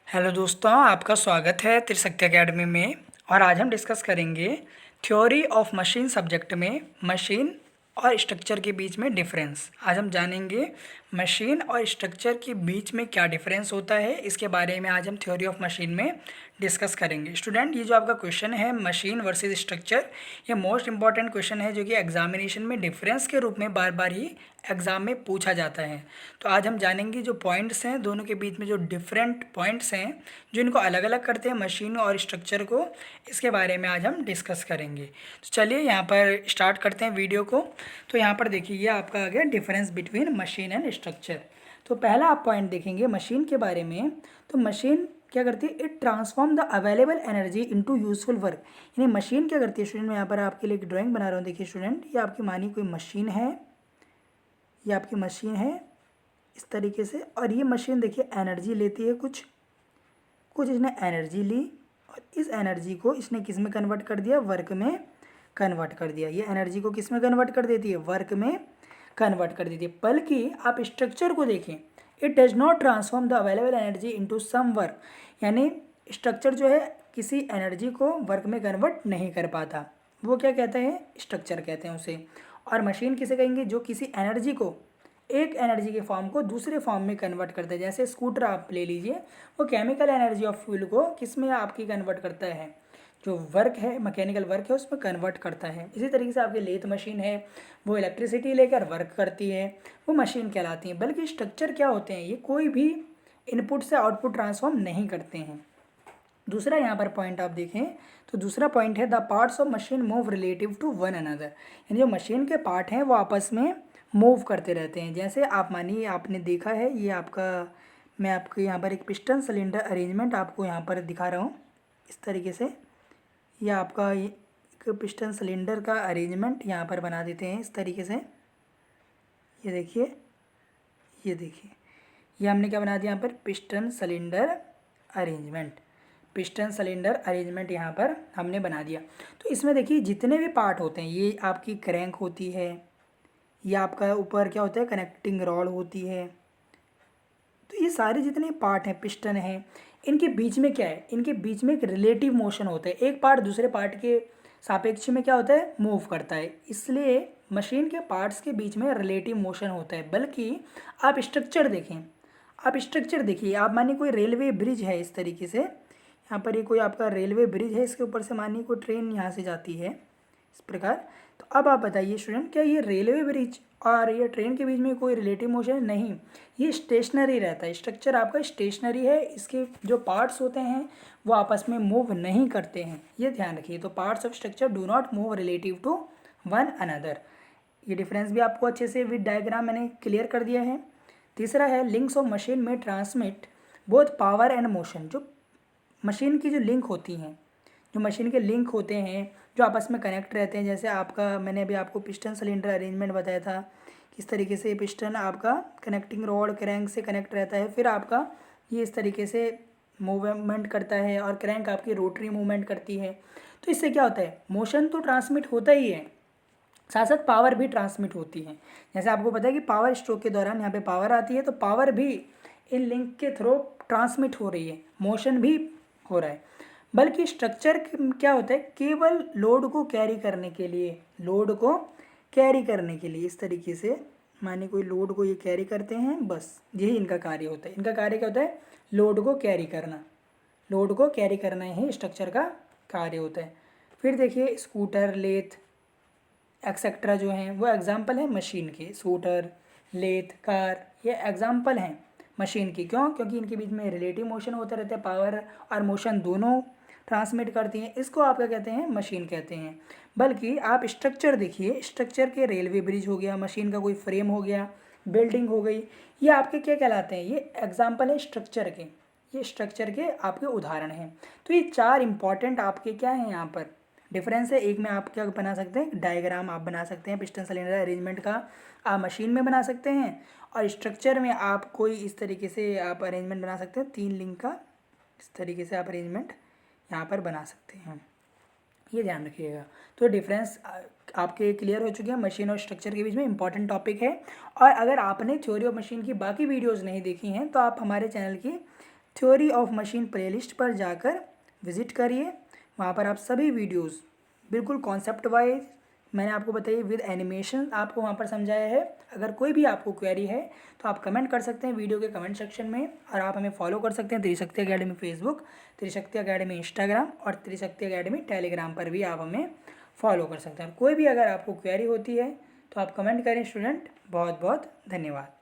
Hello दोस्तों, आपका स्वागत है त्रिशक्ति एकेडमी में। और आज हम डिस्कस करेंगे थ्योरी ऑफ मशीन सब्जेक्ट में मशीन और स्ट्रक्चर के बीच में डिफरेंस। आज हम जानेंगे मशीन और स्ट्रक्चर के बीच में क्या डिफरेंस होता है, इसके बारे में आज हम थ्योरी ऑफ मशीन में डिस्कस करेंगे। स्टूडेंट, ये जो आपका क्वेश्चन है मशीन वर्सेस स्ट्रक्चर, ये मोस्ट इंपॉर्टेंट क्वेश्चन है जो कि एग्जामिनेशन में डिफरेंस के रूप में बार बार ही एग्जाम में पूछा जाता है। तो आज हम जानेंगे जो पॉइंट्स हैं, दोनों के बीच में जो डिफरेंट पॉइंट्स हैं जो इनको अलग अलग करते हैं मशीन और स्ट्रक्चर को, इसके बारे में आज हम डिस्कस करेंगे। तो चलिए यहाँ पर स्टार्ट करते हैं वीडियो को। तो यहाँ पर देखिए, ये आपका आ गया difference between machine and structure. तो पहला आप पॉइंट देखेंगे मशीन के बारे में। तो मशीन क्या करती है? It transform the available energy into useful work. यानी मशीन क्या करती है? स्टूडेंट, मैं यहाँ पर आपके लिए एक ड्राइंग बना रहा हूँ। देखिए स्टूडेंट, ये आपकी मानी कोई मशीन है, ये आपकी मशीन है इस तरीके से। और ये मशीन देखिए एनर्जी लेती है, कुछ इसने एनर्जी ली और इस एनर्जी को इसने किस में कन्वर्ट कर दिया? वर्क में कन्वर्ट कर दिया। ये एनर्जी को किस में कन्वर्ट कर देती है? वर्क में कन्वर्ट कर देती है। बल्कि आप स्ट्रक्चर को देखें, it does not transform the available energy into some work. यानी स्ट्रक्चर जो है किसी एनर्जी को वर्क में कन्वर्ट नहीं कर पाता। वो क्या कहते हैं? स्ट्रक्चर कहते हैं उसे। और मशीन किसे कहेंगे? जो किसी एनर्जी को, एक एनर्जी के फॉर्म को दूसरे फॉर्म में कन्वर्ट करता है। जैसे स्कूटर आप ले लीजिए, वो केमिकल एनर्जी ऑफ फ्यूल को किस में आपकी कन्वर्ट करता है? जो वर्क है, मैकेनिकल वर्क है, उसमें कन्वर्ट करता है। इसी तरीके से आपकी लेथ मशीन है, वो इलेक्ट्रिसिटी लेकर वर्क करती है, वो मशीन कहलाती है। बल्कि स्ट्रक्चर क्या होते हैं? ये कोई भी इनपुट से आउटपुट ट्रांसफॉर्म नहीं करते हैं। दूसरा यहाँ पर पॉइंट आप देखें तो दूसरा पॉइंट है the parts of machine move relative to one another. यानी जो मशीन के पार्ट हैं वो आपस में मूव करते रहते हैं। जैसे आप मानिए, आपने देखा है, ये आपका, मैं आपको यहाँ पर एक पिस्टन सिलेंडर अरेंजमेंट आपको यहाँ पर दिखा रहा हूँ इस तरीके से। ये आपका एक पिस्टन सिलेंडर का अरेंजमेंट यहाँ पर बना देते हैं इस तरीके से। ये देखिए, ये देखिए, ये हमने क्या बना दिया यहाँ पर? Piston cylinder arrangement. Piston cylinder arrangement यहाँ पर हमने बना दिया। तो इसमें देखिए जितने भी पार्ट होते हैं, ये आपकी क्रैंक होती है, ये आपका ऊपर क्या होता है? कनेक्टिंग रॉड होती है। तो ये सारे जितने पार्ट हैं, पिस्टन हैं, इनके बीच में क्या है? इनके बीच में एक रिलेटिव मोशन होता है। एक पार्ट दूसरे पार्ट के सापेक्ष में क्या होता है? मूव करता है। इसलिए मशीन के पार्ट्स के बीच में रिलेटिव मोशन होता है। बल्कि आप स्ट्रक्चर देखें, आप स्ट्रक्चर देखिए, आप मानिए कोई रेलवे ब्रिज है इस तरीके से। यहाँ पर ये कोई आपका रेलवे ब्रिज है, इसके ऊपर से मानिए कोई ट्रेन यहाँ से जाती है इस प्रकार। तो अब आप बताइए स्टूडेंट, क्या ये रेलवे ब्रिज और ये ट्रेन के बीच में कोई रिलेटिव मोशन? नहीं, ये स्टेशनरी रहता है। स्ट्रक्चर आपका स्टेशनरी है, इसके जो पार्ट्स होते हैं वो आपस में मूव नहीं करते हैं, ये ध्यान रखिए। तो parts of structure do not move relative to one another. ये डिफरेंस भी आपको अच्छे से विद डायग्राम मैंने क्लियर कर दिया है। तीसरा है लिंक्स ऑफ मशीन में transmit both power and motion. जो मशीन की जो लिंक होती हैं, जो मशीन के लिंक होते हैं, जो आपस में कनेक्ट रहते हैं। जैसे आपका, मैंने अभी आपको पिस्टन सिलेंडर अरेंजमेंट बताया था, किस तरीके से पिस्टन आपका कनेक्टिंग रॉड क्रैंक से कनेक्ट रहता है। फिर आपका ये इस तरीके से मूवमेंट करता है और क्रैंक आपकी रोटरी मूवमेंट करती है। तो इससे क्या होता है? मोशन तो ट्रांसमिट होता ही है, साथ साथ पावर भी ट्रांसमिट होती है। जैसे आपको पता है कि पावर स्ट्रोक के दौरान यहाँ पे पावर आती है, तो पावर भी इन लिंक के थ्रू ट्रांसमिट हो रही है, मोशन भी हो रहा है। बल्कि स्ट्रक्चर क्या होता है? केवल लोड को कैरी करने के लिए, लोड को कैरी करने के लिए इस तरीके से, माने कोई लोड को ये कैरी करते हैं, बस यही इनका कार्य होता है। इनका कार्य क्या होता है? लोड को कैरी करना। लोड को कैरी करना ही स्ट्रक्चर का कार्य होता है। फिर देखिए स्कूटर, लेथ एक्सेट्रा जो हैं वो एग्जाम्पल है मशीन के। स्कूटर, लेथ, कार, ये एग्जाम्पल हैं मशीन की। क्यों? क्योंकि इनके बीच में रिलेटिव मोशन होते रहते हैं, पावर और मोशन दोनों ट्रांसमिट करती हैं। इसको आप क्या कहते हैं? मशीन कहते हैं। बल्कि आप स्ट्रक्चर देखिए, स्ट्रक्चर के रेलवे ब्रिज हो गया, मशीन का कोई फ्रेम हो गया, बिल्डिंग हो गई, ये आपके क्या कहलाते हैं? ये एग्जाम्पल है स्ट्रक्चर के, ये स्ट्रक्चर के आपके उदाहरण हैं। तो ये चार इंपॉर्टेंट आपके क्या हैं यहाँ पर डिफरेंस है। एक में आप क्या बना सकते हैं? डायग्राम आप बना सकते हैं पिस्टन सिलेंडर अरेंजमेंट का, आप मशीन में बना सकते हैं। और स्ट्रक्चर में आप कोई इस तरीके से आप अरेंजमेंट बना सकते हैं, 3 लिंक का इस तरीके से आप अरेंजमेंट यहाँ पर बना सकते हैं। ये ध्यान रखिएगा। तो डिफरेंस आपके क्लियर हो चुके हैं मशीन और स्ट्रक्चर के बीच में, इंपॉर्टेंट टॉपिक है। और अगर आपने थ्योरी ऑफ मशीन की बाकी वीडियोज़ नहीं देखी हैं तो आप हमारे चैनल की थ्योरी ऑफ मशीन प्लेलिस्ट पर जाकर विजिट करिए। वहाँ पर आप सभी वीडियोस बिल्कुल कॉन्सेप्ट वाइज मैंने आपको बताइए विद एनिमेशन आपको वहाँ पर समझाया है। अगर कोई भी आपको क्वेरी है तो आप कमेंट कर सकते हैं वीडियो के कमेंट सेक्शन में, और आप हमें फॉलो कर सकते हैं त्रिशक्ति अकेडमी फेसबुक, त्रिशक्ति अकेडमी इंस्टाग्राम और त्रिशक्ति अकेडमी टेलीग्राम पर भी आप हमें फॉलो कर सकते हैं। कोई भी अगर आपको क्वेरी होती है तो आप कमेंट करें स्टूडेंट। बहुत बहुत धन्यवाद।